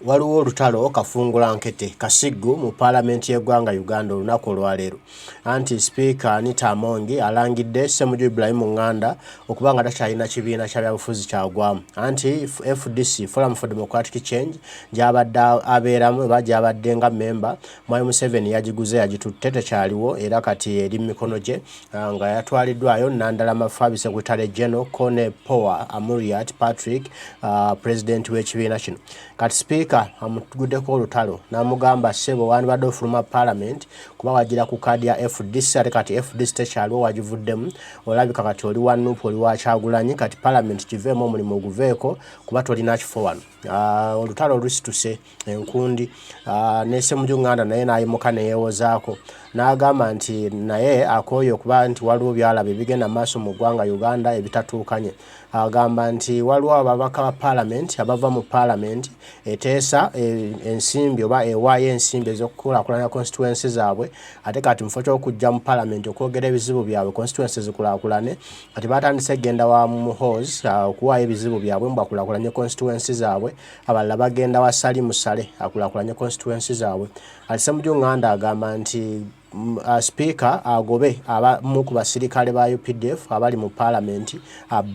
waliwo olutalo kafungula nkete kasiggu mu paalamenti y'eggwanga Uganda olunaku olwaleero anti sipiika Anita Amongi alangidde Ssemuju Nganda okuba nga takyalina kibiina kya byabufuzi kyagwamu anti FDC Forum for Democratic Change gy'abadde abeeramu oba gy'abadde nga memba Mwai Museveni yagiguze yagitutte tekyaliwo era kati eri mu mikono gye nga yatwaliddwayo Nandalama Fabi Secretary General Kone Power Amuriat Patrick president w'ekibiina kino kati speaker amutuguddeko olutalo n'amugamba ssebo wandibadde ofuluma parliament kuba wagira ku kaadi ya FDC ate kati FDC tekyaliwo wagivuddemu olabika kati oli wa Nuupu oli wa Kyagulanyi kati parliament kiveemu omulimu oguveeko kuba tolina kifo wano olutalo lusituse enkundi ne Ssemuju Nganda naye n'ayimuka ne yeewozaako n'agamba nti naye akooye okuba nti waliwo byalaba ebigenda maaso mu ggwanga Uganda ebitatuukanye agamba nti waliwo ababaka ba parliament abava mu parliament eteesa ensimbi oba ewaayo ensimbi ez'okukulaakulanya constituency zaabwe ate kati mufo ky'okujja mu parliament okwogera ebizibu byabwe constituency zikulaakulane kati batandise genda wa muhozi okuwaayo ebizibu byabwe mbakulaakulanye constituency zaabwe abalala bagenda wa Saleh akulaakulanye constituency zaabwe ati Ssemuju Nganda agamba nti speaker agobe abamu ku basirikale ba UPDF abali mu parliament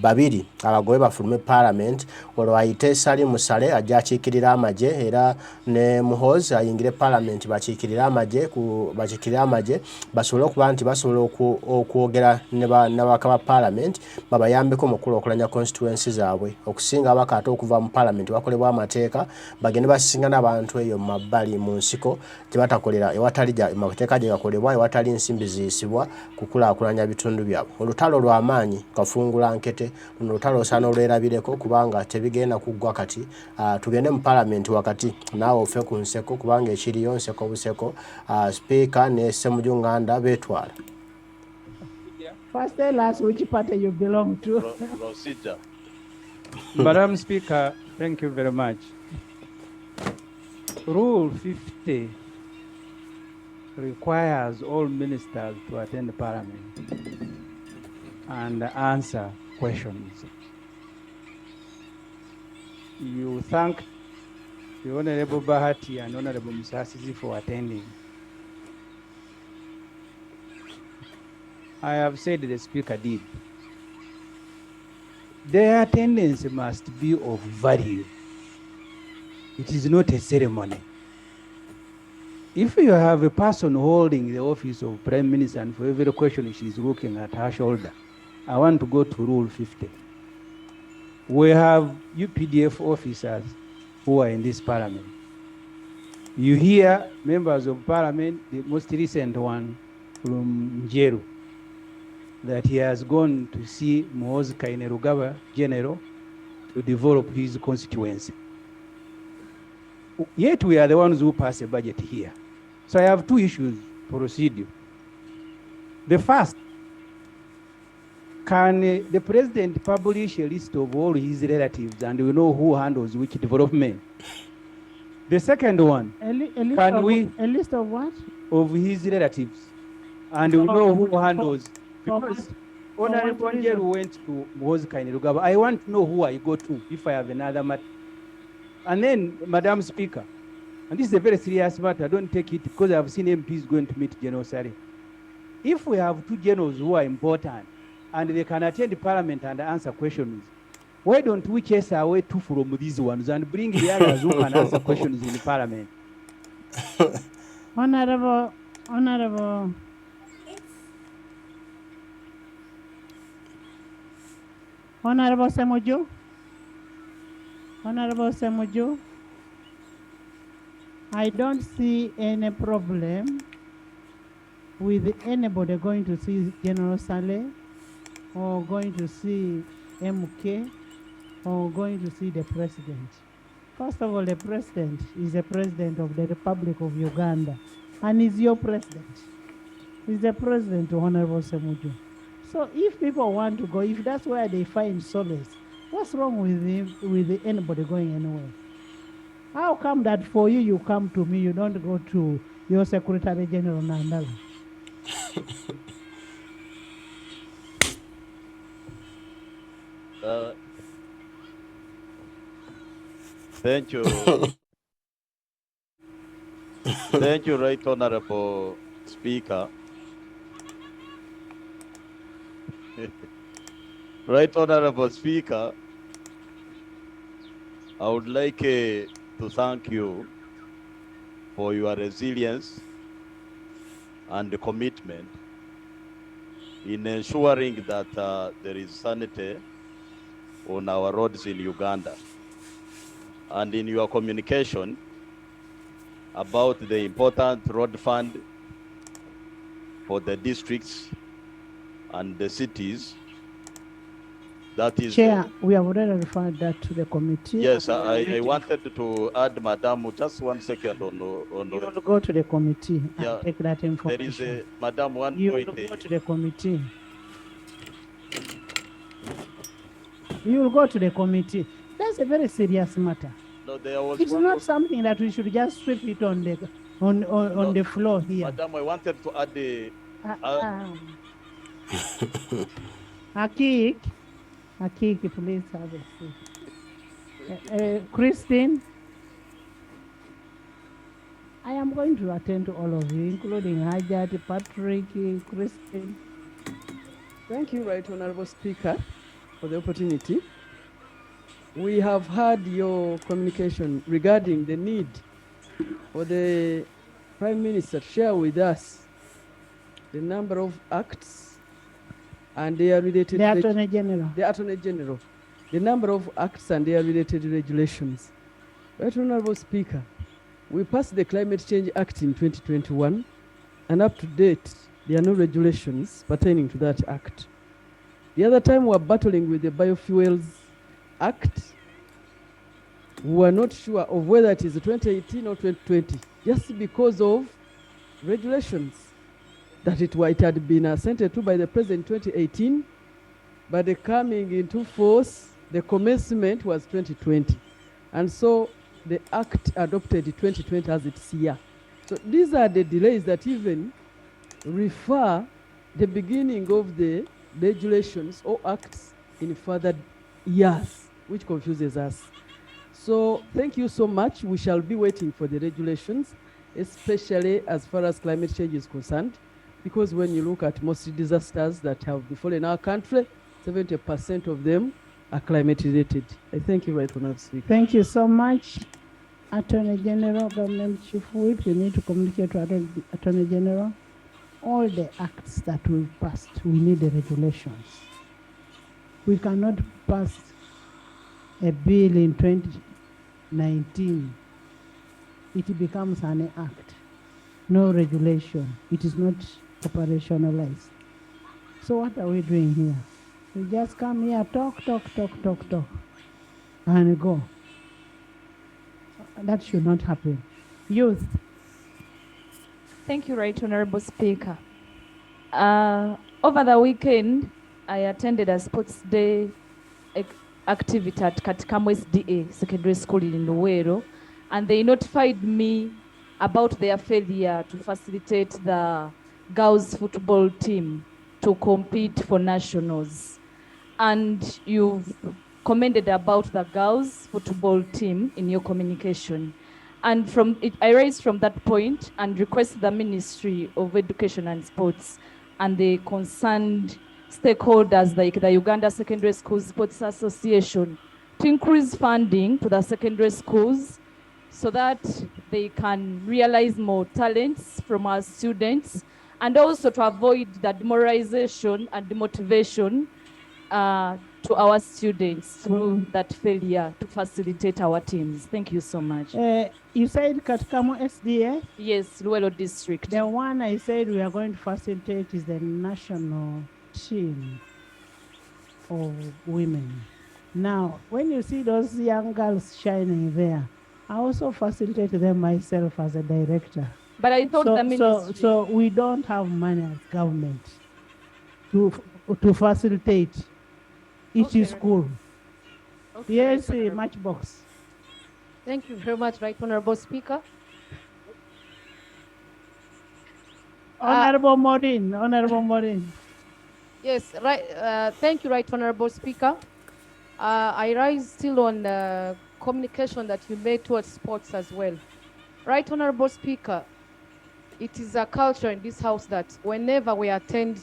babiri abagobe bafulume parliament olwo ayite Saleh ajja akiikirira amagye era ne muhozi ayingire parliament bakiikirira amagye basobole okuba nti basobola okwogera n'ababaka ba parliament babayambeko mu kulaakulanya constituency zaabwe okusinga abaka ate okuva mu parliament bakolebwa amateeka bagende basinga n'abantu eyo mu mabbali mu nsiko gye batakolera ewatali amateeka gye gakolebwa ewatali nsimbi ziyisibwa kukulaakulanya bitundu byabwe olutalo lw'amaanyi kafungula nkete luno olutalo osaana olwerabireko kubanga tebigenda kuggwa kati tugende mu parliament wakati naawe ofe ku nseko kubanga ekiriyo nseko buseko speaker ne Ssemuju Nganda beetwala. First tell us which party you belong to. Madam Speaker, thank you very much. Rule 50 requires all ministers to attend parliament and answer questions. You thank the Honorable Bahati and Honorable Musasizi for attending. I have said the Speaker did. Their attendance must be of value. It is not a ceremony. If you have a person holding the office of Prime Minister and for every question she is looking at her shoulder, I want to go to Rule 50. We have UPDF officers who are in this parliament. You hear members of parliament, the most recent one from Njeru, that he has gone to see Muhoozi Kainerugaba General to develop his constituency. Yet we are the ones who pass a budget here. So I have two issues to proceed you. The first, can the president publish a list of all his relatives and we know who handles which development? The second one, a list of what? Of his relatives. And we know who handles. Because Honorable Njeru went to Muhoozi Kainerugaba. I want to know who I go to if I have another matter. And then, Madam Speaker, and this is a very serious matter, don't take it because I've seen MPs going to meet General Saleh. If we have two generals who are important and they can attend the parliament and answer questions, why don't we chase away two from these ones and bring the others who can answer questions in the parliament? Honorable Ssemuju. Honorable Ssemuju, I don't see any problem with anybody going to see General Saleh or going to see MK or going to see the president. First of all, the president is the president of the Republic of Uganda and is your president. He's the president, Honorable Ssemuju. So if people want to go, if that's where they find solace, what's wrong with anybody going anywhere? How come that for you, you come to me, you don't go to your Secretary General Nandala? Thank you. Thank you, Right Honorable Speaker. Right Honorable Speaker, I would like to thank you for your resilience and commitment in ensuring that there is sanity on our roads in Uganda. And in your communication about the important road fund for the districts and the cities, that is... Chair, we have already referred that to the committee. Yes, I wanted to add, Madam, just 1 second on You will go to the committee Yeah, and take that there information. is Madam, one You point. will go to the committee. You will go to the committee. That's a very serious matter. No, there was It's one not something that we should just sweep it on the floor here. Madam, I wanted to add the... Akik, please have a seat. Christine, I am going to attend to all of you, including Hajat, Patrick, Christine. Thank you, Right Honorable Speaker, for the opportunity. We have heard your communication regarding the need for the Prime Minister to share with us the number of acts and their related... The Attorney General. The Attorney General. The number of acts and their related regulations. Right Honorable Speaker, we passed the Climate Change Act in 2021, and up to date, there are no regulations pertaining to that act. The other time we were battling with the Biofuels Act, we were not sure of whether it is 2018 or 2020, just because of regulations that it had been assented to by the President in 2018, but the coming into force, the commencement was 2020. And so the act adopted in 2020 as its year. So these are the delays that even refer the beginning of the regulations or acts in further years, which confuses us. So thank you so much. We shall be waiting for the regulations, especially as far as climate change is concerned, because when you look at most disasters that have befallen our country, 70% of them are climate related. I thank you, Right Honorable Speaker. Thank you so much. Attorney General, Government Chief Whip, you need to communicate to Attorney General. All the acts that we've passed, we need the regulations. We cannot pass a bill in 2019. It becomes an act. No regulation. It is not operationalized. So what are we doing here? We just come here, talk, and go. That should not happen. Youth. Thank you, Right Honorable Speaker. Over the weekend, I attended a sports day activity at Katikamu SDA Secondary School in Luwero, and they notified me about their failure to facilitate the girls' football team to compete for nationals. And you've commented about the girls' football team in your communication. And from it, I raised from that point and request the Ministry of Education and Sports and the concerned stakeholders like the Uganda Secondary Schools Sports Association to increase funding to the secondary schools so that they can realize more talents from our students, and also to avoid the demoralization and demotivation to our students through that failure to facilitate our teams. Thank you so much. You said Katikamu SDA? Yes, Luwero District. The one I said we are going to facilitate is the national team of women. Now, when you see those young girls shining there, I also facilitate them myself as a director. But I thought the ministry... So we don't have money as government to facilitate each school. Okay, Yes, Matchbox. Thank you very much, Right Honorable Speaker. Honorable Maureen. Yes, right. Thank you, Right Honorable Speaker. I rise still on the communication that you made towards sports as well. Right Honorable Speaker, it is a culture in this house that whenever we attend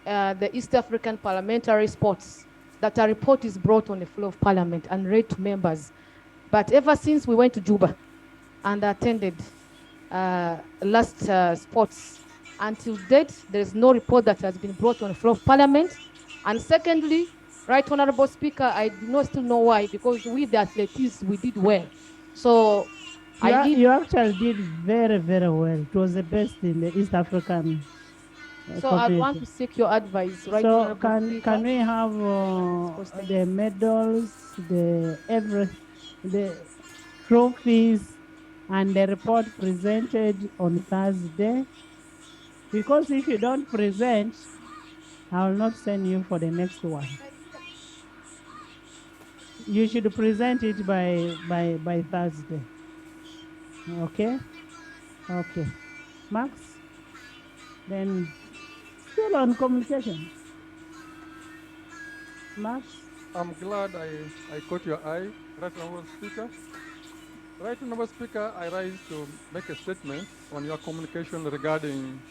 the East African parliamentary sports, that a report is brought on the floor of Parliament and read to members. But ever since we went to Juba and attended last sports, until date, there is no report that has been brought on the floor of Parliament. And secondly, Right Honorable Speaker, I do not still know why, because we the athletes, we did well. So you actually did very, very well. It was the best in the East African so I want to seek your advice, right? So can we have the medals, the trophies, and the report presented on Thursday? Because if you don't present, I will not send you for the next one. You should present it by Thursday. Okay? Okay. Max? Then still on communication. Max? I'm glad I caught your eye, Right Honourable Speaker. Right Honourable Speaker, I rise to make a statement on your communication regarding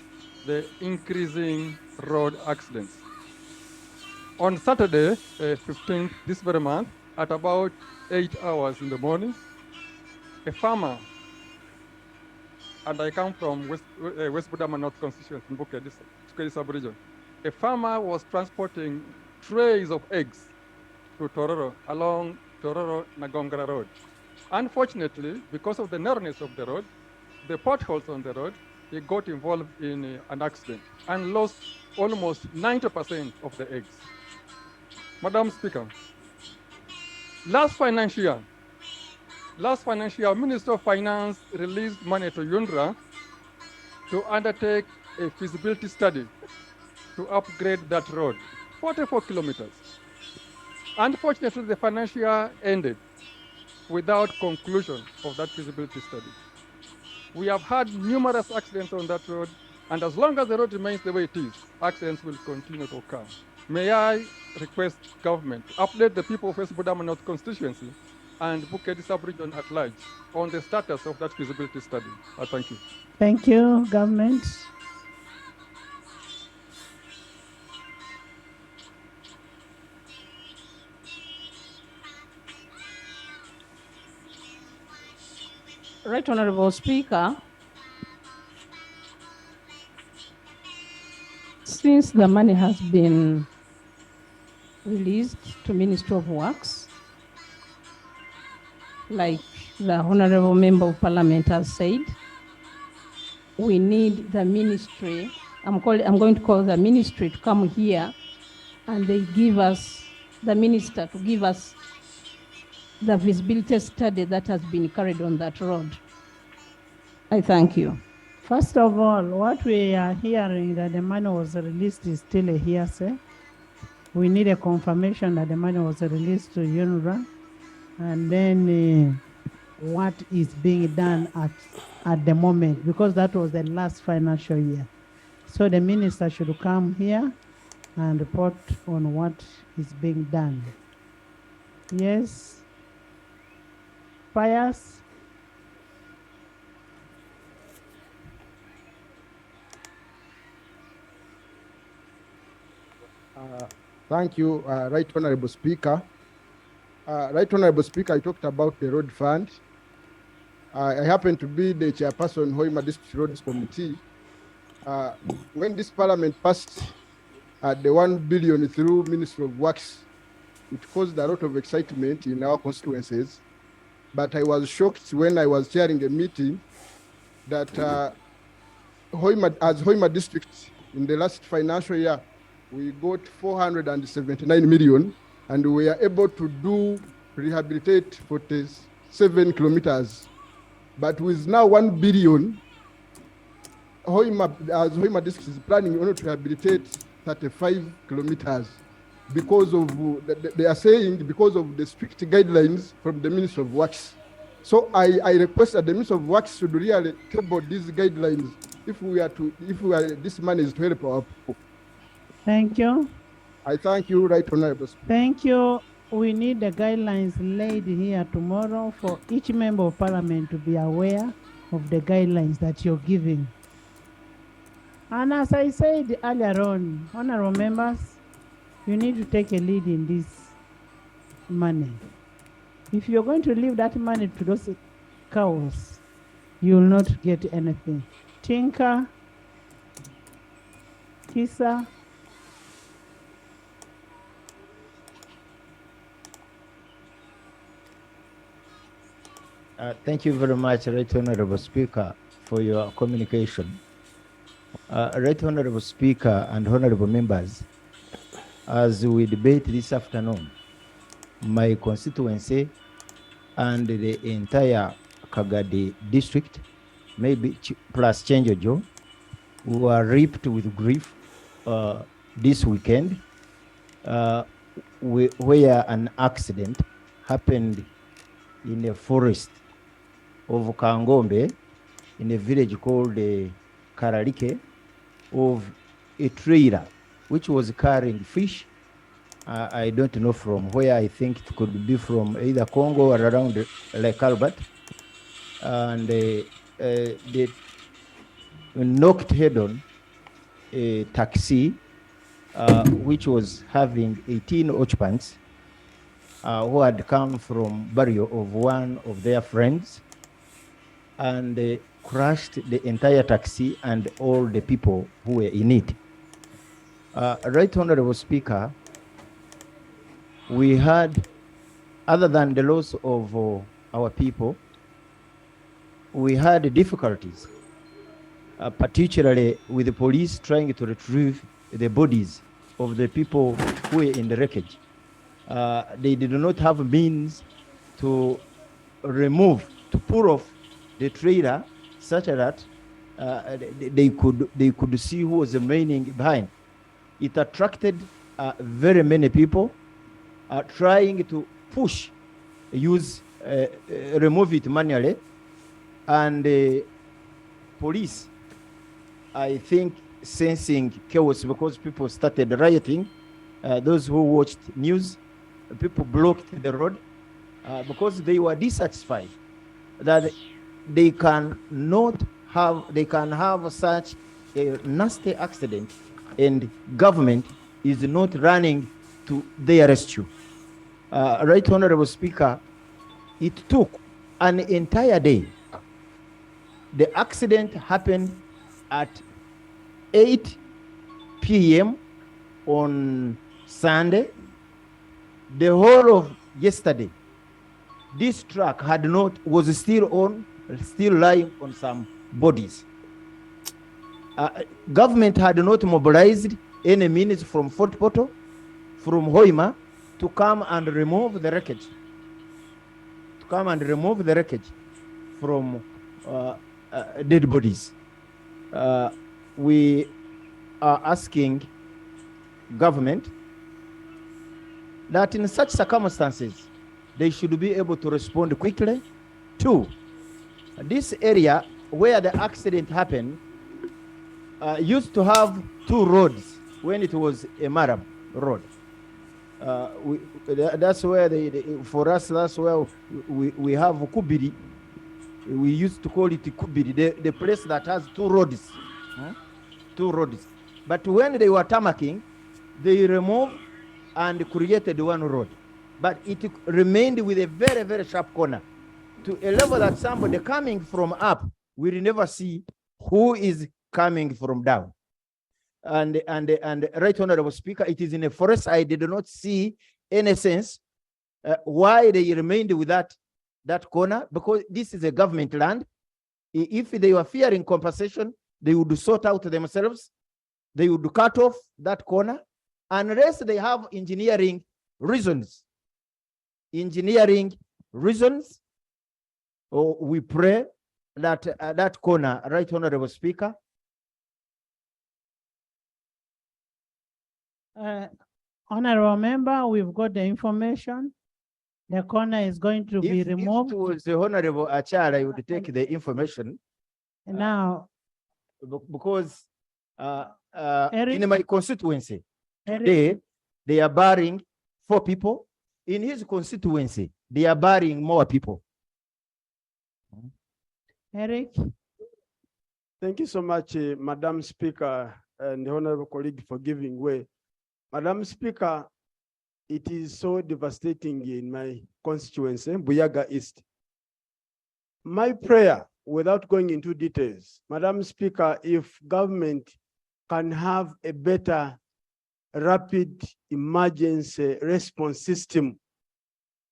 the increasing road accidents. On Saturday, 15th this very month, at about 8 hours in the morning, a farmer, and I come from West Budama North constituency in Bukedi sub-region, a farmer was transporting trays of eggs to Tororo along Tororo-Nagongara Road. Unfortunately, because of the narrowness of the road, the potholes on the road, he got involved in an accident and lost almost 90% of the eggs. Madam Speaker, last financial year, Minister of Finance released money to UNRWA to undertake a feasibility study to upgrade that road, 44 kilometers. Unfortunately, the financial year ended without conclusion of that feasibility study. We have had numerous accidents on that road, and as long as the road remains the way it is, accidents will continue to occur. May I request government to update the people of West Budama North constituency and Bukedi sub-region at large on the status of that feasibility study. Thank you. Thank you, government. Right Honorable Speaker, since the money has been released to Ministry of Works, like the Honorable Member of Parliament has said, we need the ministry, I'm going to call the ministry to come here and they give us, the minister to give us the visibility study that has been carried on that road. I thank you. First of all, what we are hearing that the money was released is still a hearsay. We need a confirmation that the money was released to UNRWA, and then what is being done at the moment, because that was the last financial year. So the minister should come here and report on what is being done. Yes. Pius? Thank you, Right Honorable Speaker. Right Honorable Speaker, I talked about the road fund. I happen to be the chairperson Hoima District Roads Committee. When this parliament passed the 1 billion through Ministry of Works, it caused a lot of excitement in our constituencies. But I was shocked when I was chairing a meeting that as Hoima District, in the last financial year, we got 479 million, and we were able to rehabilitate 47 kilometers. But with now 1 billion, Hoima District is planning only to rehabilitate 35 kilometers because of, they are saying, because of the strict guidelines from the Ministry of Works. So I request that the Ministry of Works should really table these guidelines if this money is to help our people. Thank you. I thank you, Right Honorable Speaker. Thank you. We need the guidelines laid here tomorrow for each member of parliament to be aware of the guidelines that you're giving. And as I said earlier on, honorable members, you need to take a lead in this money. If you're going to leave that money to those cows, you will not get anything. Tinker, Kisa. Thank you very much, Right Honorable Speaker, for your communication. Right Honorable Speaker and Honorable members, as we debate this afternoon, my constituency and the entire Kagadi district, maybe plus Chenjojo, were ripped with grief this weekend, where an accident happened in a forest of Kangombe, in a village called Karalike, of a trailer which was carrying fish. I don't know from where. I think it could be from either Congo or around Lake Albert. And they knocked head-on a taxi which was having 18 occupants who had come from burial of one of their friends, and they crushed the entire taxi and all the people who were in it. Right Honorable Speaker, we had, other than the loss of our people, we had difficulties, particularly with the police trying to retrieve the bodies of the people who were in the wreckage. They did not have means to pull off the trailer such that they could see who was remaining behind. It attracted very many people trying to remove it manually, and the police, I think, sensing chaos because people started rioting. Those who watched news, people blocked the road because they were dissatisfied that they can have such a nasty accident and government is not running to their rescue. Right Honorable Speaker, it took an entire day. The accident happened at 8 p.m. on Sunday. The whole of yesterday, this truck was still lying on some bodies. Government had not mobilized any means from Fort Portal, from Hoima, to come and remove the wreckage. From dead bodies. We are asking government that in such circumstances, they should be able to respond quickly. Two, this area where the accident happened used to have two roads when it was a Marab road. That's where for us, that's where we have Kubiri. We used to call it Kubiri, the place that has two roads. But when they were tarmacking, they removed and created one road. But it remained with a very, very sharp corner to a level that somebody coming from up will never see who is coming from down. And Right Honorable Speaker, it is in a forest. I did not see any sense why they remained with that corner, because this is a government land. If they were fearing compensation, they would sort out themselves. They would cut off that corner, unless they have engineering reasons. We pray that that corner, Right Honorable Speaker. Honorable member, we've got the information. The corner is going to be removed. If it was the Honorable Achara, I would take the information. Now, because Eric, in my constituency, they are burying 4 people. In his constituency, they are burying more people. Eric? Thank you so much, Madam Speaker and the honorable colleague, for giving way. Madam Speaker, it is so devastating in my constituency, Buyaga East. My prayer, without going into details, Madam Speaker, if government can have a better rapid emergency response system,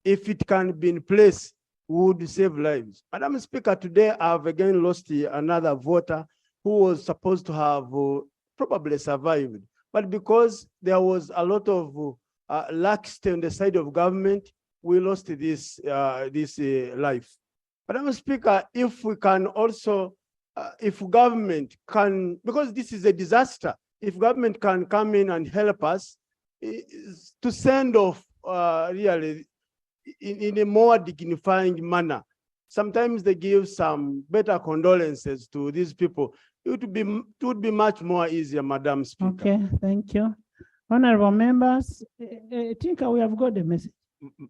if it can be in place, would save lives. Madam Speaker, today I've again lost another voter who was supposed to have probably survived. But because there was a lot of laxity on the side of government, we lost this life. Madam Speaker, if we can also, if government can, because this is a disaster, if government can come in and help us to send off really in a more dignifying manner. Sometimes they give some better condolences to these people. It would be much more easier, Madam Speaker. Okay, thank you. Honorable members, I think we have got the message.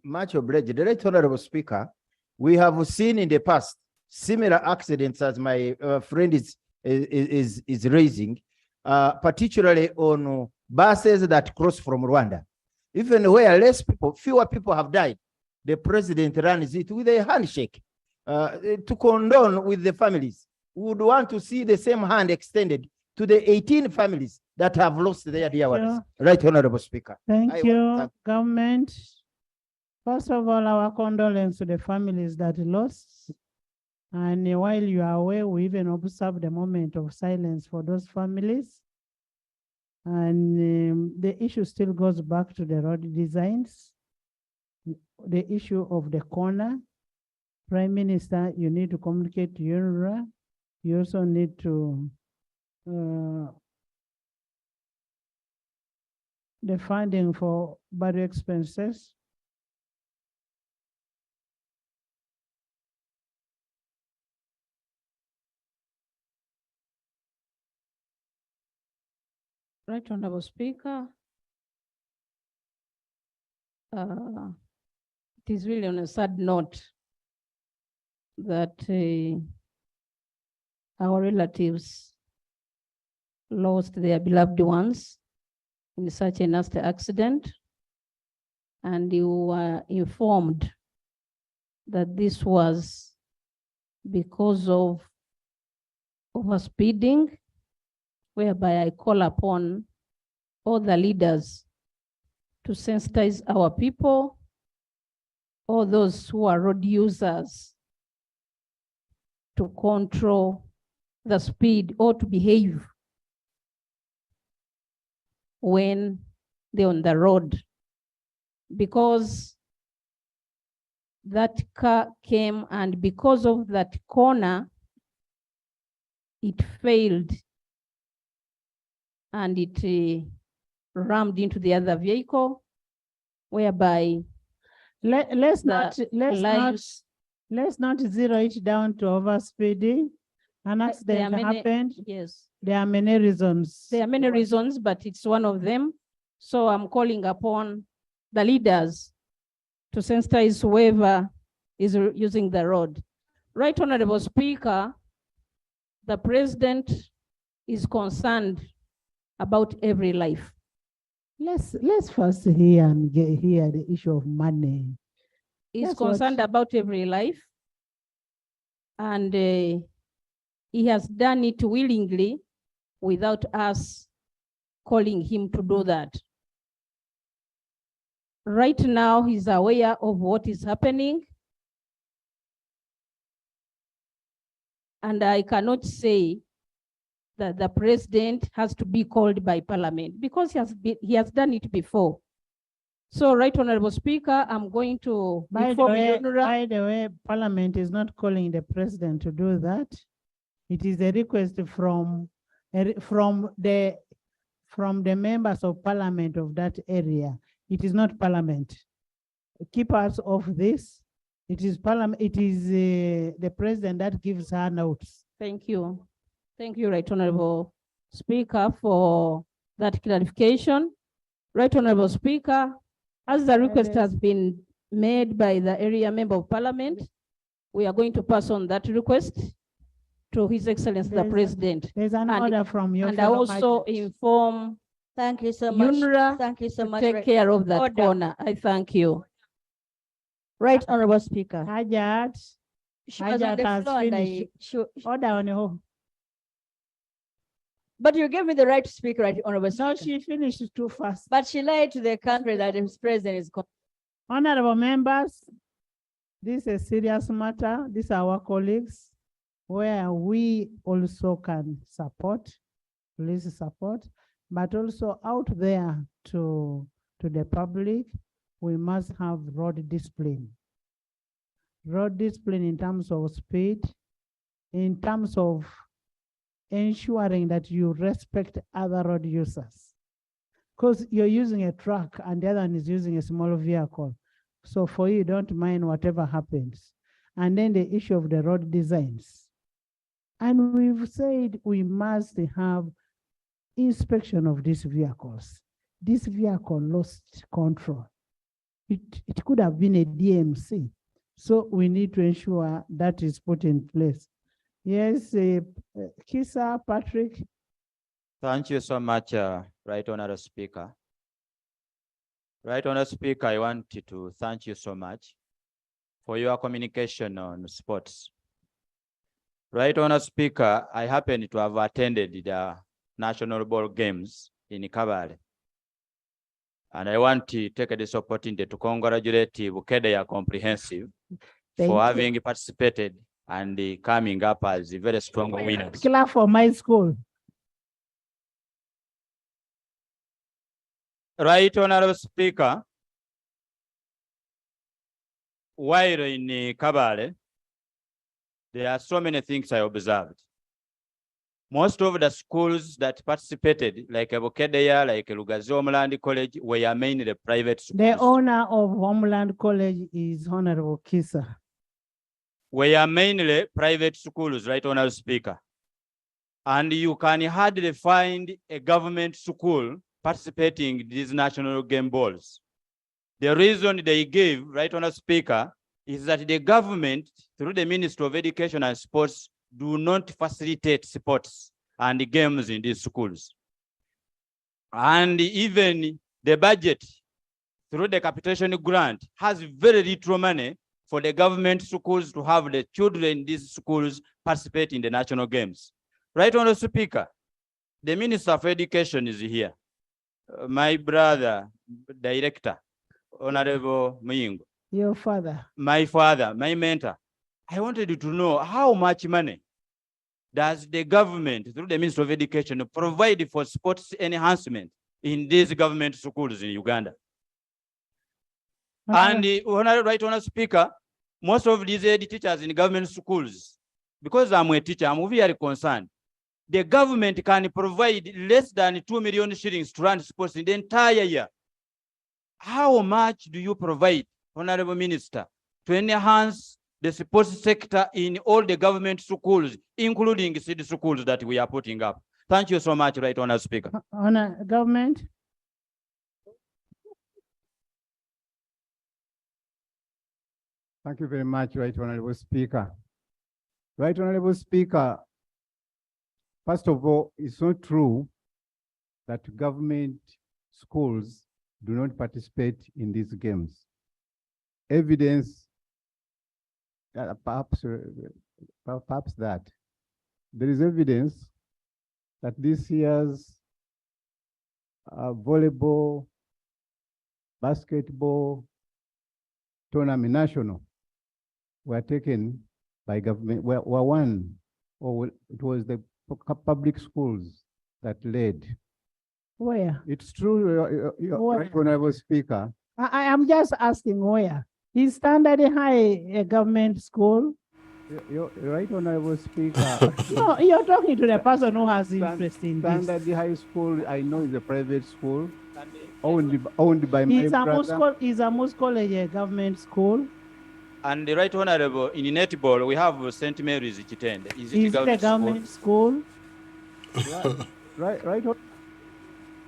Much obliged. The Right Honorable Speaker, we have seen in the past similar accidents as my friend is raising, particularly on buses that cross from Rwanda. Even where fewer people have died, the president runs it with a handshake to condone with the families. We would want to see the same hand extended to the 18 families that have lost their dear ones. Right, Honorable Speaker. Thank you, government. First of all, our condolences to the families that lost. And while you are away, we even observe the moment of silence for those families. And the issue still goes back to the road designs. The issue of the corner. Prime Minister, you need to communicate to UNRWA. You also need to the funding for burial expenses. Right, Honorable Speaker. It is really on a sad note that our relatives lost their beloved ones in such a nasty accident, and you were informed that this was because of overspeeding, whereby I call upon all the leaders to sensitize our people, all those who are road users, to control the speed or to behave when they're on the road, because that car came, and because of that corner, it failed and it rammed into the other vehicle, whereby let's not zero it down to overspeeding. An accident happened. Yes. There are many reasons. There are many reasons, but it's one of them. So I'm calling upon the leaders to sensitize whoever is using the road. Right, Honorable Speaker, the president is concerned about every life. Let's first hear the issue of money. He's concerned about every life, and he has done it willingly without us calling him to do that. Right now, he's aware of what is happening, and I cannot say that the president has to be called by parliament because he has done it before. So, Right Honorable Speaker, I'm going to inform you. By the way, parliament is not calling the president to do that. It is a request from the members of parliament of that area. It is not parliament. Keep us off this. It is parliament. It is the president that gives her notes. Thank you. Thank you, Right Honorable Speaker, for that clarification. Right Honorable Speaker, as the request has been made by the area member of parliament, we are going to pass on that request to His Excellency the President. There's an order from your And I fellow also Hajjat. inform Thank you so much. UNRWA Thank you so to much. take Right. care of that Order. corner. I thank you. Right, Honorable Speaker. Hajjat. She was on Hajjat the has floor and finished. Order on your. But you gave me the right to speak, right, Honorable Speaker? No, she finished too fast. But she lied to the country that His President is. Honorable members, this is a serious matter. These are our colleagues where we also can support, police support, but also out there to the public, we must have road discipline. Road discipline in terms of speed, in terms of ensuring that you respect other road users. Because you're using a truck and the other one is using a small vehicle. So for you, don't mind whatever happens. And then the issue of the road designs. And we've said we must have inspection of these vehicles. This vehicle lost control. It could have been a DMC. So we need to ensure that is put in place. Yes, Kisa, Patrick. Thank you so much, Right Honourable Speaker. Right Honourable Speaker, I want to thank you so much for your communication on sports. Right Honourable Speaker, I happen to have attended the National Ball Games in Kabale. And I want to take this opportunity to congratulate Bukedea Comprehensive for having participated and coming up as a very strong winners. Clap for my school. Right Honourable Speaker, while in Kabale, there are so many things I observed. Most of the schools that participated, like Bukedea, like Lugazi Homeland College, were mainly private schools. The owner of Homeland College is Honorable Kisa. Were mainly private schools, Right Honourable Speaker. And you can hardly find a government school participating in these national game balls. The reason they gave, Right Honourable Speaker, is that the government, through the Ministry of Education and Sports, do not facilitate sports and games in these schools. And even the budget, through the capitation grant, has very little money for the government schools to have the children in these schools participate in the national games. Right Honourable Speaker, the Minister of Education is here. My brother, Director, Honorable Muyingo. Your father. My father, my mentor. I wanted to know how much money does the government, through the Ministry of Education, provide for sports enhancement in these government schools in Uganda? And Right Honourable Speaker, most of these head teachers in government schools, because I'm a teacher, I'm very concerned. The government can provide less than 2 million shillings to run sports in the entire year. How much do you provide, Honourable Minister, to enhance the sports sector in all the government schools, including city schools that we are putting up? Thank you so much, Right Honourable Speaker. Honor government. Thank you very much, Right Honourable Speaker. Right Honourable Speaker, first of all, it's not true that government schools do not participate in these games. Evidence, perhaps that. There is evidence that this year's volleyball, basketball tournament national were taken by government, were won, or it was the public schools that led. Where? It's true, Right Honourable Speaker. I am just asking where. Is Standard High a government school? You're Right Honourable Speaker. No, you're talking to the person who has interest in this. Standard High School, I know, is a private school owned by my brother. Is Amos College a government school? And the Right Honourable, in netball, we have St. Mary's Kitende. Is it a government school? Right.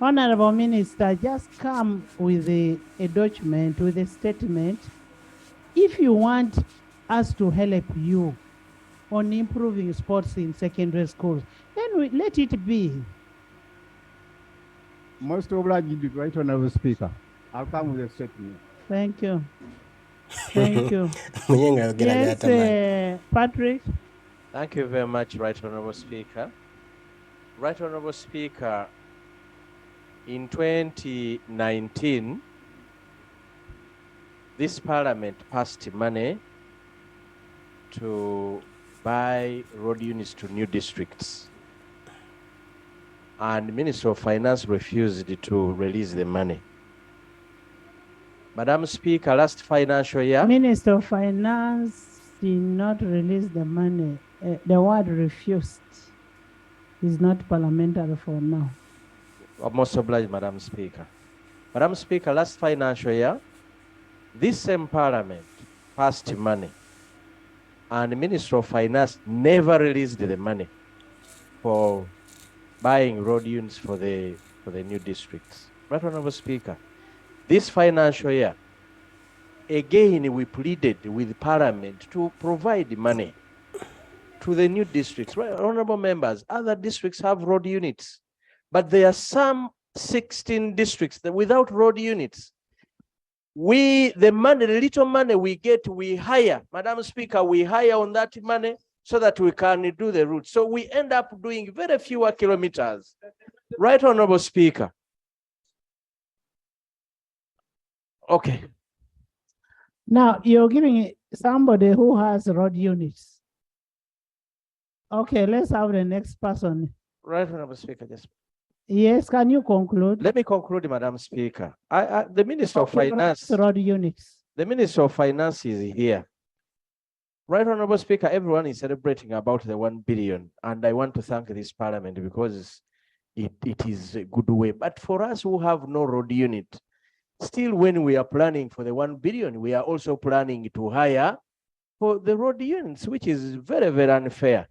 Honourable Minister, just come with a document, with a statement. If you want us to help you on improving sports in secondary schools. Then let it be. Most obliged, Right Honorable Speaker. I'll come with a statement. Thank you. Thank you. Munyenga yogera Yes, byatamanyi. Patrick. Thank you very much, Right Honorable Speaker. Right Honorable Speaker, in 2019, this Parliament passed money to buy road units to new districts. And the Minister of Finance refused to release the money. Madam Speaker, last financial year, Minister of Finance did not release the money. The word refused is not parliamentary for now. I'm most obliged, Madam Speaker. Madam Speaker, last financial year, this same Parliament passed money, and the Minister of Finance never released the money for buying road units for the new districts. Right Honorable Speaker, this financial year, again we pleaded with Parliament to provide money to the new districts. Right, honorable members, other districts have road units, but there are some 16 districts that without road units. The little money we get, we hire, Madam Speaker, we hire on that money so that we can do the route. So we end up doing very fewer kilometers. Right, Honorable Speaker. Okay. Now you're giving somebody who has road units. Okay, let's have the next person. Right, Honorable Speaker, just. Yes, can you conclude? Let me conclude, Madam Speaker. The Minister of Okay, Finance. road units. The Minister of Finance is here. Right, Honorable Speaker, everyone is celebrating about the 1 billion, and I want to thank this Parliament because it is a good way. But for us who have no road unit, still when we are planning for the 1 billion, we are also planning to hire for the road units, which is very, very unfair.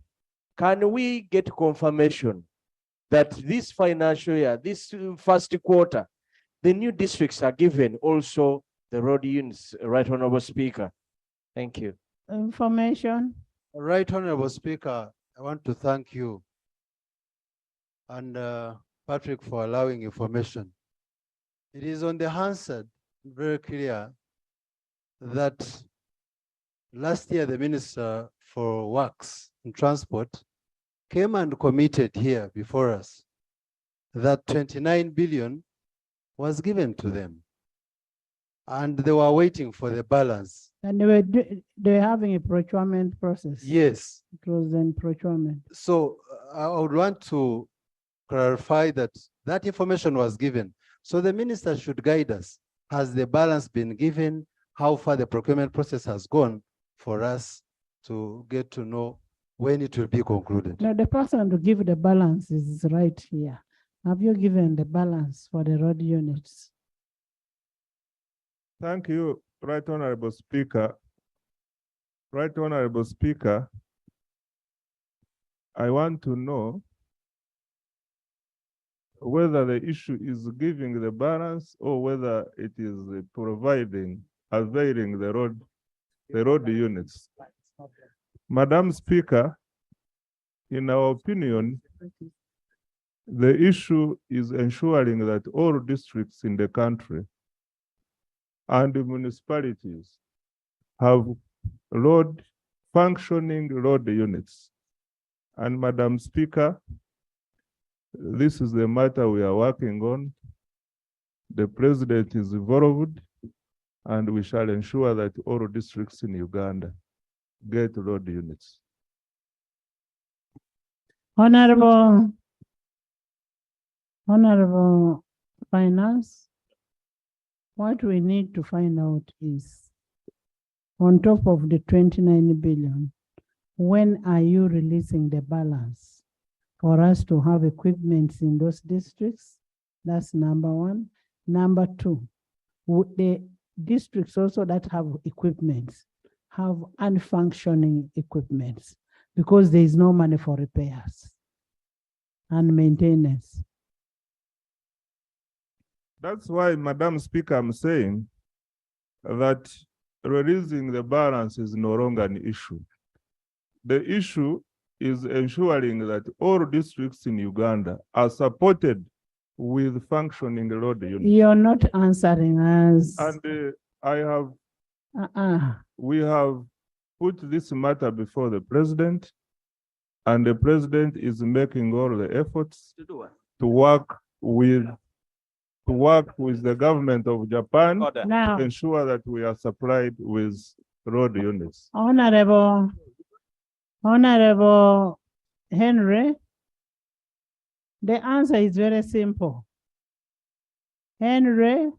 Can we get confirmation that this financial year, this first quarter, the new districts are given also the road units, Right Honorable Speaker? Thank you. Information. Right Honorable Speaker, I want to thank you and Patrick for allowing information. It is on the Hansard very clear that last year the Minister for Works and Transport came and committed here before us that 29 billion was given to them. And they were waiting for the balance. And they were having a procurement process. Yes. It was in procurement. So I would want to clarify that that information was given. So the minister should guide us. Has the balance been given? How far the procurement process has gone for us to get to know when it will be concluded? Now the person to give the balance is right here. Have you given the balance for the road units? Thank you, Right Honorable Speaker. Right Honorable Speaker, I want to know whether the issue is giving the balance or whether it is providing, availing the road units. Madam Speaker, in our opinion, the issue is ensuring that all districts in the country and the municipalities have functioning road units. And Madam Speaker, this is the matter we are working on. The President is involved, and we shall ensure that all districts in Uganda get road units. Honorable Finance, what we need to find out is, on top of the 29 billion, when are you releasing the balance for us to have equipment in those districts? That's number one. Number two, would the districts also that have equipment have unfunctioning equipment because there is no money for repairs and maintenance? That's why, Madam Speaker, I'm saying that releasing the balance is no longer an issue. The issue is ensuring that all districts in Uganda are supported with functioning road units. You're not answering us. And I have, Uh-uh. we have put this matter before the president, and the president is making all the efforts to work with the government of Japan Now, to ensure that we are supplied with road units. Honorable Henry, the answer is very simple. Henry,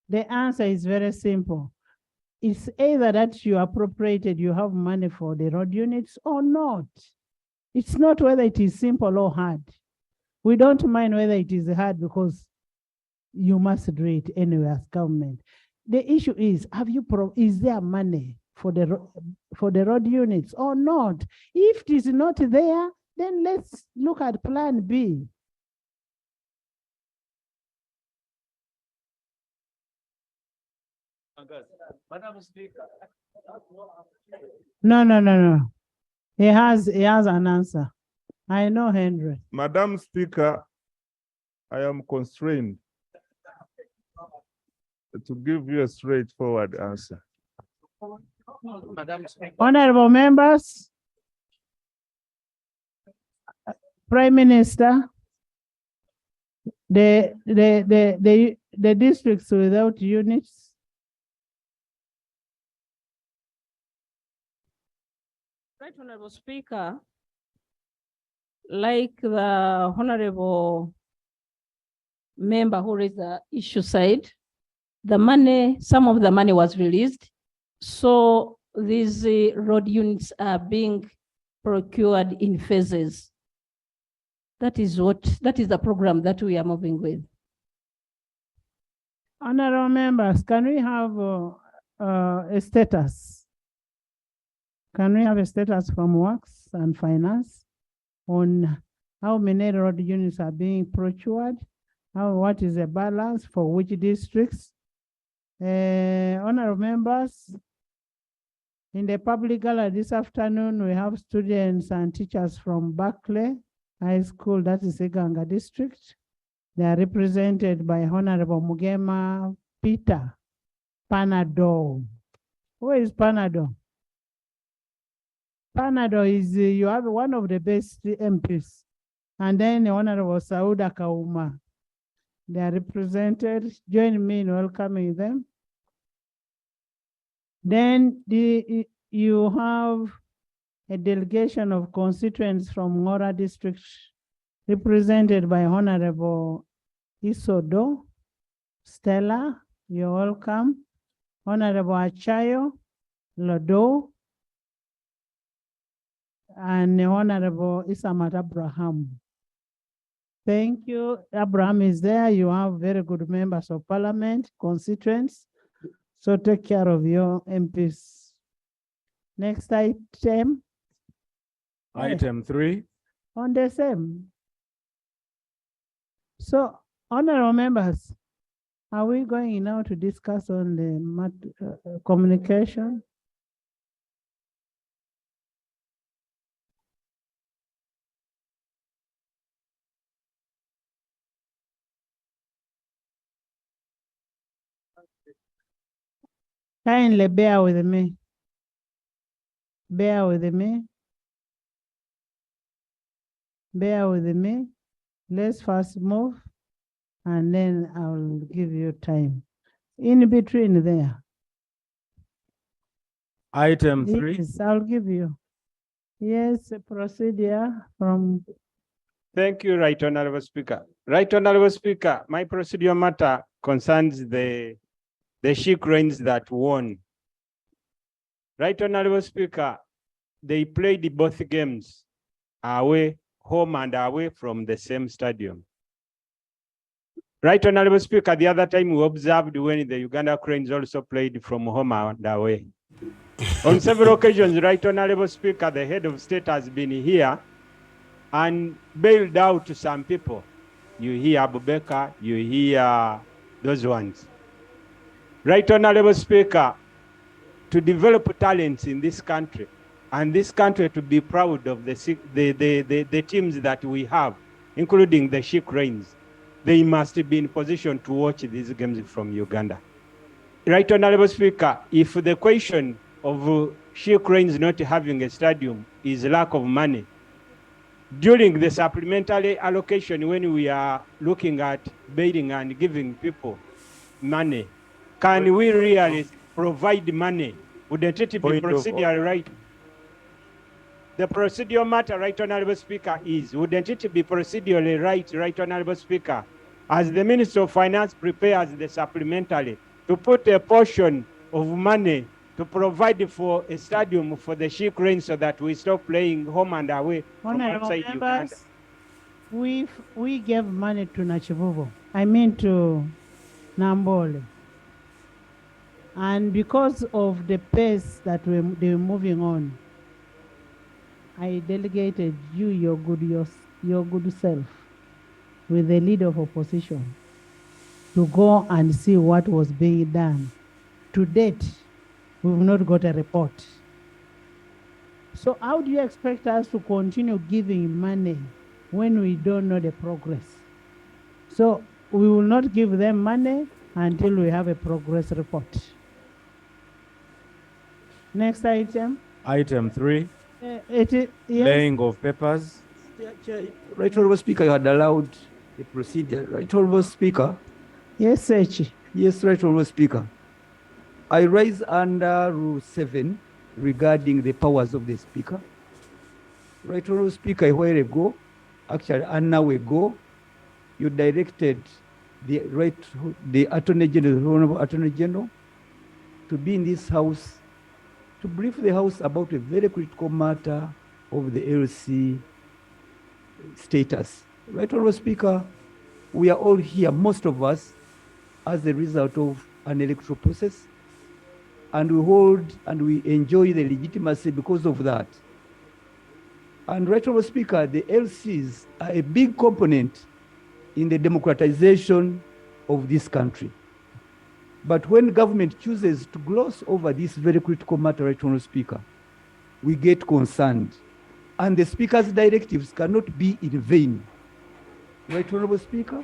the answer is very simple. It's either that you appropriated, you have money for the road units or not. It's not whether it is simple or hard. We don't mind whether it is hard because you must do it anyway as government. The issue is, is there money for the road units or not? If it is not there, then let's look at plan B. Madam Speaker. No. He has an answer. I know, Henry. Madam Speaker, I am constrained to give you a straightforward answer. Madam Speaker. Honorable members, Prime Minister, the districts without units, Right, Honorable Speaker, like the Honorable member who raised the issue said, the money, some of the money was released. So these road units are being procured in phases. That is the program that we are moving with. honorable members, can we have a status? Can we have a status from Works and Finance on how many road units are being procured? What is the balance for which districts? Honorable members, in the public gala this afternoon, we have students and teachers from Berkeley High School, that is Iganga District. They are represented by Honorable Mugema Peter Panado. Where is Panado? Panado is, you have one of the best MPs. And then Honorable Sauda Kauma. They are represented. Join me in welcoming them. Then you have a delegation of constituents from Ngora District represented by Honorable Isodo Stella. You're welcome. Honorable Achayo Lodo and Honorable Isamat Abraham. Thank you. Abraham is there. You have very good members of parliament, constituents. So take care of your MPs. Next item. Item 3. On the same. So, honorable members, are we going now to discuss on the communication? Kindly bear with me. Bear with me. Bear with me. Let's first move and then I'll give you time. In between there. Item 3. Yes, I'll give you. Yes, a procedure from. Thank you, Right Honorable Speaker. Right Honorable Speaker, my procedure matter concerns the Sheik Rains that won. Right Honorable Speaker, they played both games away, home and away from the same stadium. Right Honorable Speaker, the other time we observed when the Uganda Cranes also played from home and away. On several occasions, Right Honorable Speaker, the head of state has been here and bailed out to some people. You hear Abubakar, you hear those ones. Right Honorable Speaker, to develop talents in this country, and this country to be proud of the teams that we have, including the She Cranes. They must be in position to watch these games from Uganda. Right, Honorable Speaker, if the question of She Cranes not having a stadium is lack of money, during the supplementary allocation when we are looking at bidding and giving people money, can we really provide money? Wouldn't it be procedural right? The procedural matter, Right Honorable Speaker, is, wouldn't it be procedurally right Honorable Speaker, as the Minister of Finance prepares the supplementary, to put a portion of money to provide for a stadium for the She Cranes so that we stop playing home and away from Honorable outside Uganda? members, we gave money to Nachivubo, I mean to Nambole. And because of the pace that they were moving on, I delegated you, your good self, with the leader of opposition, to go and see what was being done. To date, we've not got a report. So how do you expect us to continue giving money when we don't know the progress? So we will not give them money until we have a progress report. Next item. Item 3, Yes. laying of papers. Right Honorable Speaker, you had allowed the procedure. Right Honorable Speaker. Yes, Sechi. Yes, Right Honorable Speaker. I rise under Rule 7 regarding the powers of the Speaker. Right Honorable Speaker, a while ago, actually an hour ago, you directed the Attorney General, the Honorable Attorney General, to be in this House to brief the House about a very critical matter of the LC status. Right Honorable Speaker, we are all here, most of us, as a result of an electoral process, and we hold and we enjoy the legitimacy because of that. And Right Honorable Speaker, the LCs are a big component in the democratization of this country. But when government chooses to gloss over this very critical matter, Right Honorable Speaker, we get concerned. And the Speaker's directives cannot be in vain. Right Honorable Speaker,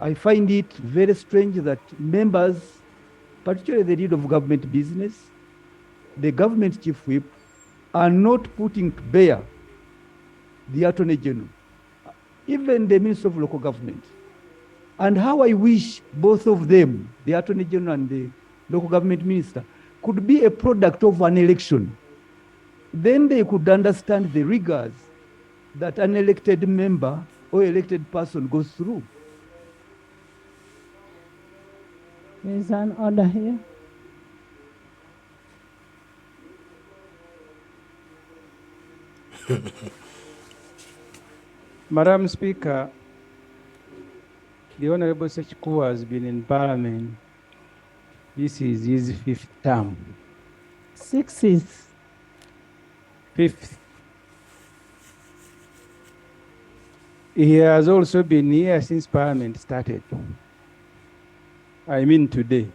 I find it very strange that members, particularly the lead of government business, the government chief whip, are not putting to bear the Attorney General, even the Minister of Local Government. And how I wish both of them, the Attorney General and the Local Government Minister, could be a product of an election. Then they could understand the rigors that an elected member or elected person goes through. There's an order here. Madam Speaker, the Honorable Ssemuju has been in Parliament. This is his 5th term. 6th. 5th. He has also been here since Parliament started. I mean today.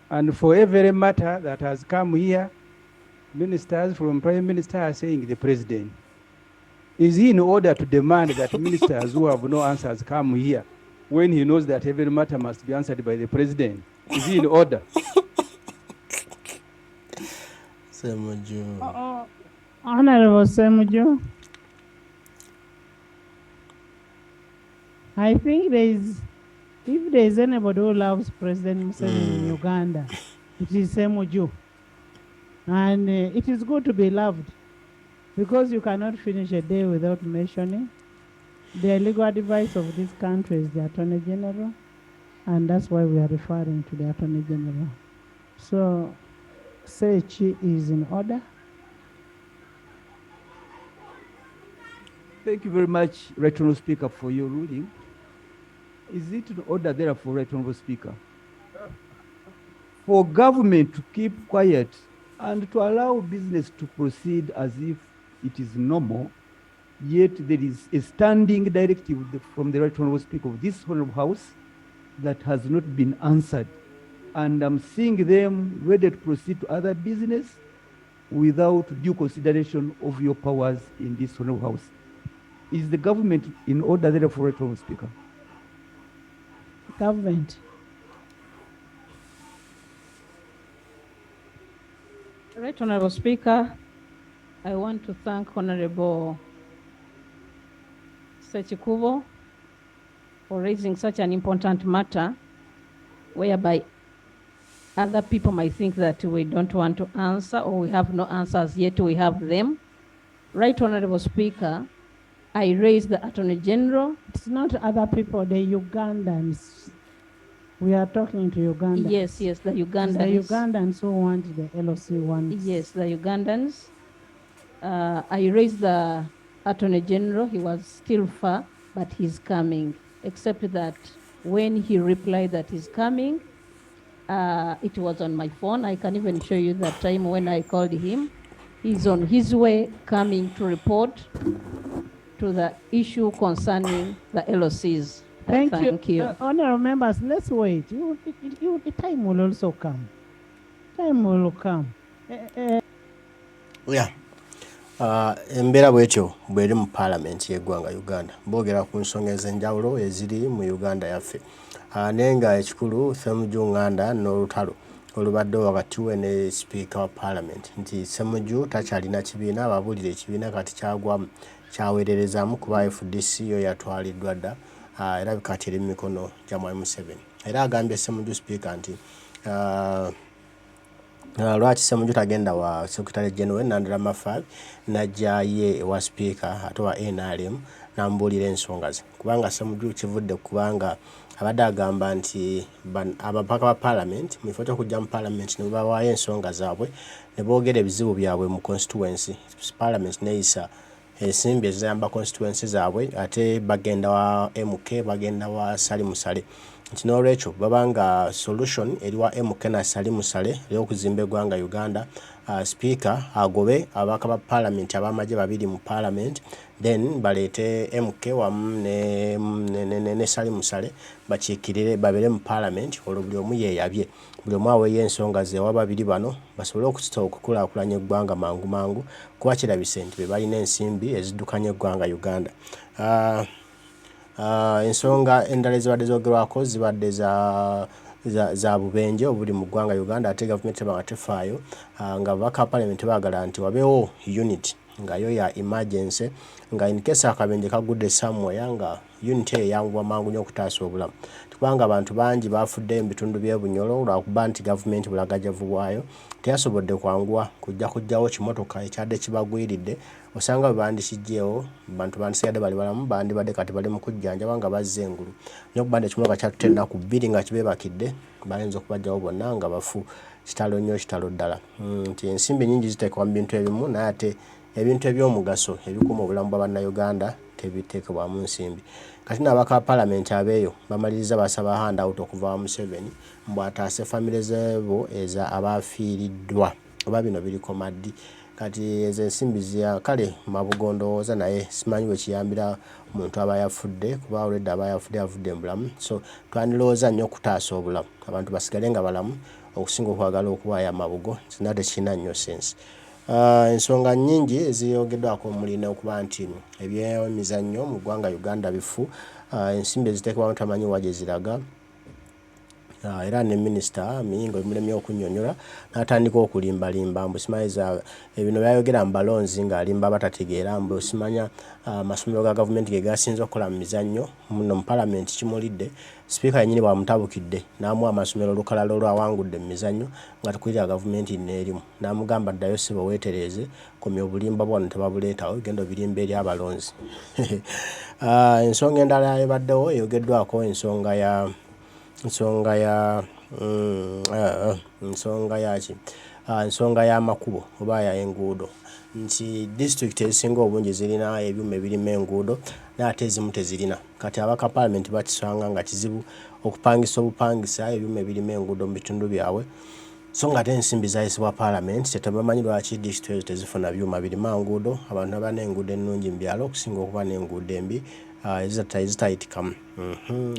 And for every matter that has come here, ministers from Prime Minister are saying the President. Is he in order to demand that ministers who have no answers come here when he knows that every matter must be answered by the President? Is he in order? Ssemuju. Honorable Ssemuju, I think if there is anybody who loves President Museveni in Uganda, it is Ssemuju. And it is good to be loved, because you cannot finish a day without mentioning the legal advice of this country is the Attorney General, and that's why we are referring to the Attorney General. So, Sechi is in order. Thank you very much, Right Honorable Speaker, for your ruling. Is it in order, therefore, Right Honorable Speaker, for government to keep quiet and to allow business to proceed as if it is normal, yet there is a standing directive from the Right Honorable Speaker of this Honorable House that has not been answered, and I'm seeing them ready to proceed to other business without due consideration of your powers in this honorable house. Is the government in order, therefore, Honorable Speaker? Government. Right, Honorable Speaker, I want to thank Honorable Ssemuju for raising such an important matter, whereby other people might think that we don't want to answer or we have no answers, yet we have them. Right, Honorable Speaker, I raised the Attorney General. It's not other people, the Ugandans. We are talking to Ugandans. Yes, yes, the Ugandans. It's the Ugandans who want the LOC ones. Yes, the Ugandans. I raised the Attorney General. He was still far, but he's coming. Except that when he replied that he's coming, it was on my phone. I can even show you that time when I called him. He's on his way coming to report to the issue concerning the LOCs. Thank you. Honorable members, let's wait. The time will also come. Time will come. Yeah. Embeera bwetyo bweri mu parliament y'eggwanga Uganda. Boogera ku nsonga ez'enjawulo eziri mu Uganda yaffe. Naye nga ekikulu Ssemuju Nganda n'olutalo olubadde wakati we ne speaker wa parliament nti Ssemuju takyalina kibiina, ababuulira ekibiina kati kyagwamu kyaweererezaamu kuba FDC yo yatwaliddwa dda era kati eri mu mikono gya Mwami Museveni. Era agambye Ssemuju speaker nti lwaki Ssemuju tagenda wa Secretary General Nandala Mafab najja ye wa speaker ate wa NRM n'ambuulira ensonga ze, kubanga Ssemuju kivudde kubanga abadde agamba nti abapaka ba parliament mu kifo ky'okujja mu parliament ne babawaayo ensonga zaabwe ne boogera ebizibu byabwe mu constituency. Parliament neeyisa ensimbi eziyamba constituency zaabwe ate bagenda wa MK bagenda wa Salimusale. Nti n'olwekyo babanga solution eri wa MK na Salimusale ey'okuzimba eggwanga Uganda, speaker agobe ababaka ba parliament ab'amagye babiri mu parliament, then baleete MK wamu ne Salimusale bakiikirire babere mu parliament, olwo buli omu yeeyabye, buli omu aweeyo ensonga ze wa babiri bano basobole okukulaakulanya eggwanga mangu mangu, kuba kirabise nti be balina ensimbi eziddukanya eggwanga Uganda. Ensonga endala ezibadde zoogerwako zibadde za bubenje obuli mu ggwanga Uganda, ate gavumenti tebanga tefaayo, nga ababaka ba parliament baagala nti wabeewo unit nga yo ya emergency, nga in case akabenje kagudde somewhere nga unit eyo eyangubwa mangu nnyo okutaasa obulamu. Kubanga abantu bangi baafudde mu bitundu by'e Bunyoro lwakuba nti gavumenti bulagajavu bwayo teyasobodde kwanguwa kujjawo kimotoka ekyadde kibagwiridde, osanga bwe bandikijjeewo bantu bandisigadde bali balamu, bandibadde kati bali mu kujjanjaba nga bazze engulu. Nyokuba nti ekimotoka kyatutte ennaku 2 nga kibeebakidde, bayinza okubajjawo bonna nga bafu, kitalo nnyo kitalo ddala. Nti ensimbi nnyingi ziteekebwa mu bintu ebimu naye ate ebintu eby'omugaso ebikuuma obulamu bwa bannayuganda tebiteekebwamu nsimbi. Kati n'ababaka ba parliament abeeyo bamaliriza basaba handout okuva wa Museveni mbu ataase famire zeebo eza abaafiiriddwa oba bino biriko maddi. Kati ezo ensimbi kale mabugo ndowooza naye simanyi bwe kiyambira omuntu aba yafudde, kuba already aba yafudde avudde mu bulamu, so twandilowooza nnyo okutaasa obulamu, abantu basigale nga balamu okusinga okwagala okuwaayo amabugo, singa tekirina nnyo sense. Ensonga nnyingi eziyogeddwako mulina okuba nti ebyemizannyo mu ggwanga Uganda bifu, ensimbi eziteekebwamu tamanyi wa gye ziraga, era ne minisita Miyingo emulemye okunnyonnyola n'atandika okulimbalimba mbu simanyiza bino byayogera mu balonzi ng'alimba batategeera mbu simanya amasomero ga gavumenti ge gasinze okukola mu mizannyo muno mu parliament kimulidde, sipiika yennyini bwamutabukidde n'amuwa amasomero olukalala olwawangudde mu mizannyo nga tukulira gavumenti n'erimu, n'amugamba ddayo sibo weetereeze komya obulimba bwano tebabuleetawo, genda obirimba eri abalonzi. Ensonga endala ebaddewo eyogeddwako ensonga y'amakubo oba ya enguudo, nti district ezisinga obungi zirina ebyuma ebirima enguudo naye ate ezimu tezirina. Kati abaka parliament bakisanga nga kizibu okupangisa obupangisa ebyuma ebirima enguudo mu bitundu byabwe, so nga ate ensimbi zayisibwa parliament tebamanyi lwaki district ezo tezifuna byuma birima nguudo. Abantu abana enguudo ennungi mu byalo okusinga okuba n'enguudo embi ezitayitikamu.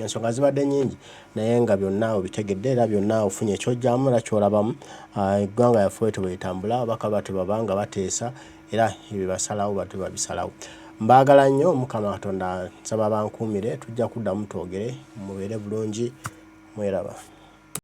Ensonga zibadde nnyingi naye nga byonna obitegedde era byonna ofunye ekyojjamu era kyolabamu eggwanga yaffe bwe bwetambula abaka batu babanga bateesa era ebyo basalawo batu babisalawo. Mbaagala nnyo Mukama Katonda nsaba bankuumire tujja kuddamu twogere mubeere bulungi mweraba.